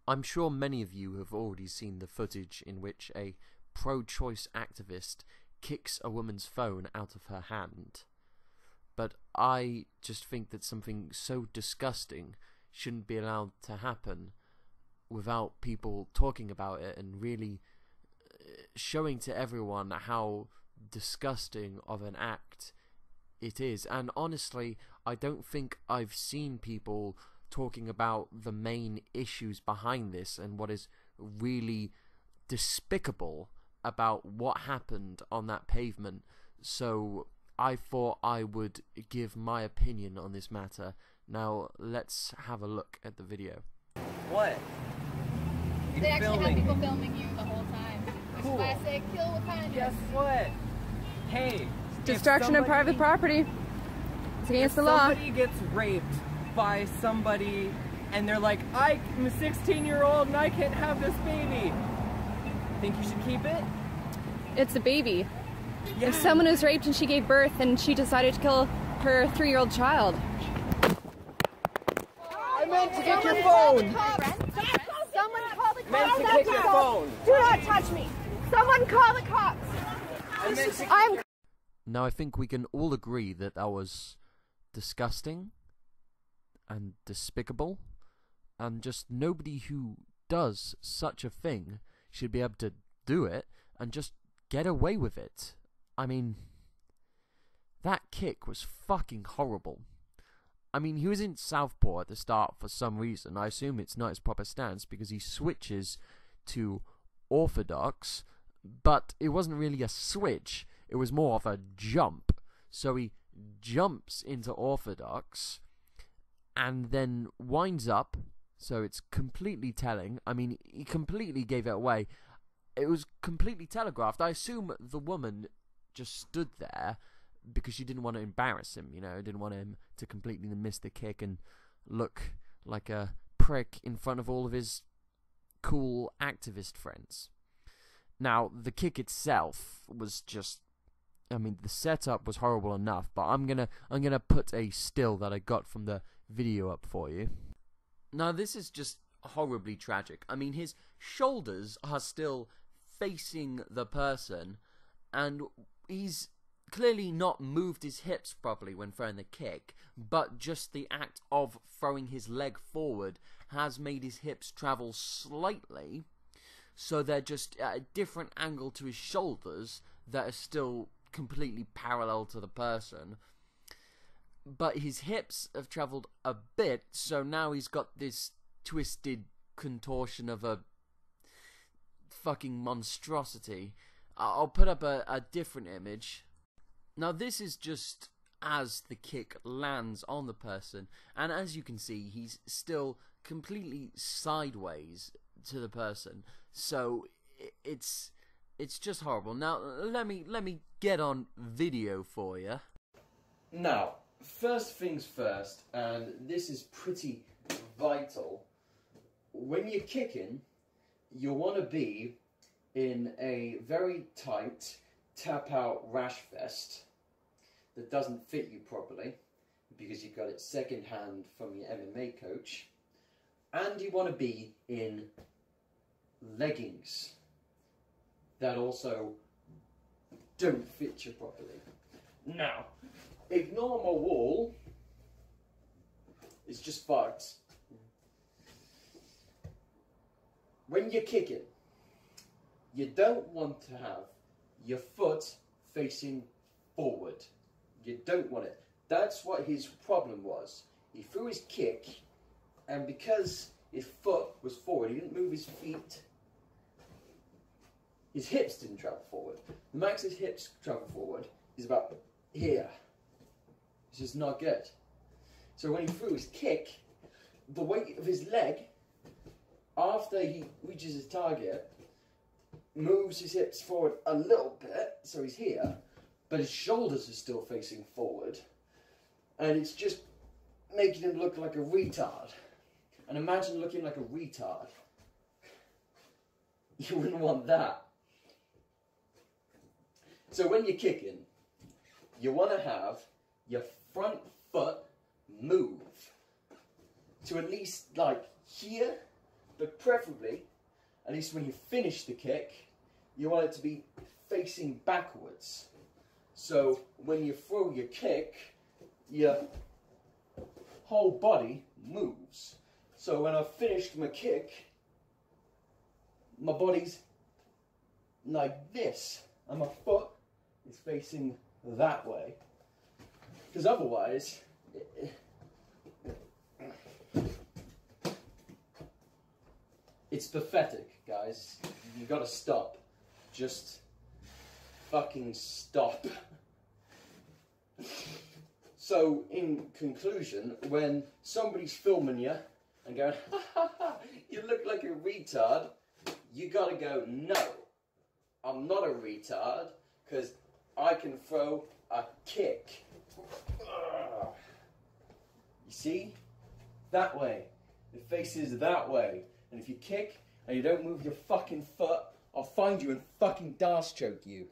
I'm sure many of you have already seen the footage in which a pro-choice activist kicks a woman's phone out of her hand. But I just think that something so disgusting shouldn't be allowed to happen without people talking about it and really showing to everyone how disgusting of an act it is. And honestly, I don't think I've seen people talking about the main issues behind this and what is really despicable about what happened on that pavement. So I thought I would give my opinion on this matter. Now let's have a look at the video. What? They actually have people filming you the whole time. Which Cool. is why I say kill with kindness. Guess what? Hey, Destruction of private property. It's against the law. Somebody gets raped by somebody and they're like, I'm a 16-year-old and I can't have this baby. Think you should keep it? It's a baby. Yeah. If someone was raped and she gave birth and she decided to kill her 3-year-old child. I meant to get your phone. Someone call the cops. Meant to get your phone. Do not touch me. Someone call the cops. I meant to Now I think we can all agree that that was disgusting and despicable, and just nobody who does such a thing should be able to do it and just get away with it. I mean, that kick was fucking horrible. I mean, he was in southpaw at the start for some reason. I assume it's not his proper stance because he switches to orthodox, but it wasn't really a switch, it was more of a jump. So he jumps into orthodox and then winds up, so it's completely telling. I mean, he completely gave it away. It was completely telegraphed. I assume the woman just stood there because she didn't want to embarrass him, you know, didn't want him to completely miss the kick and look like a prick in front of all of his cool activist friends. Now, the kick itself was just, I mean, the setup was horrible enough, but I'm gonna put a still that I got from the video up for you. Now, this is just horribly tragic. I mean, his shoulders are still facing the person, and he's clearly not moved his hips properly when throwing the kick, but just the act of throwing his leg forward has made his hips travel slightly, so they're just at a different angle to his shoulders that are still completely parallel to the person. But his hips have travelled a bit, so now he's got this twisted contortion of a fucking monstrosity. I'll put up a different image. Now this is just as the kick lands on the person, and as you can see, he's still completely sideways to the person, so it's just horrible. Now let me get on video for you. Now, first things first, and this is pretty vital. When you're kicking, you want to be in a very tight tap-out rash vest that doesn't fit you properly because you got it second-hand from your MMA coach, and you want to be in leggings that also don't fit you properly. Now, ignore my wall, it's just fucked. When you're kicking, you don't want to have your foot facing forward. You don't want it. That's what his problem was. He threw his kick, and because his foot was forward, he didn't move his feet. His hips didn't travel forward. The max his hips travel forward is about here. It's just not good. So when he threw his kick, the weight of his leg, after he reaches his target, moves his hips forward a little bit, so he's here, but his shoulders are still facing forward, and it's just making him look like a retard. And imagine looking like a retard. You wouldn't want that. So when you're kicking, you want to have your front foot move to at least like here, But preferably, at least when you finish the kick, you want it to be facing backwards. So when you throw your kick, your whole body moves. So when I've finished my kick, my body's like this, and my foot is facing that way. Because otherwise, it's pathetic, guys. You gotta stop. Just fucking stop. So, in conclusion, when somebody's filming you and going, ha ha ha, you look like a retard, you gotta go, no, I'm not a retard, because I can throw a kick. You see? That way. It faces that way. And if you kick and you don't move your fucking foot, I'll find you and fucking darce choke you.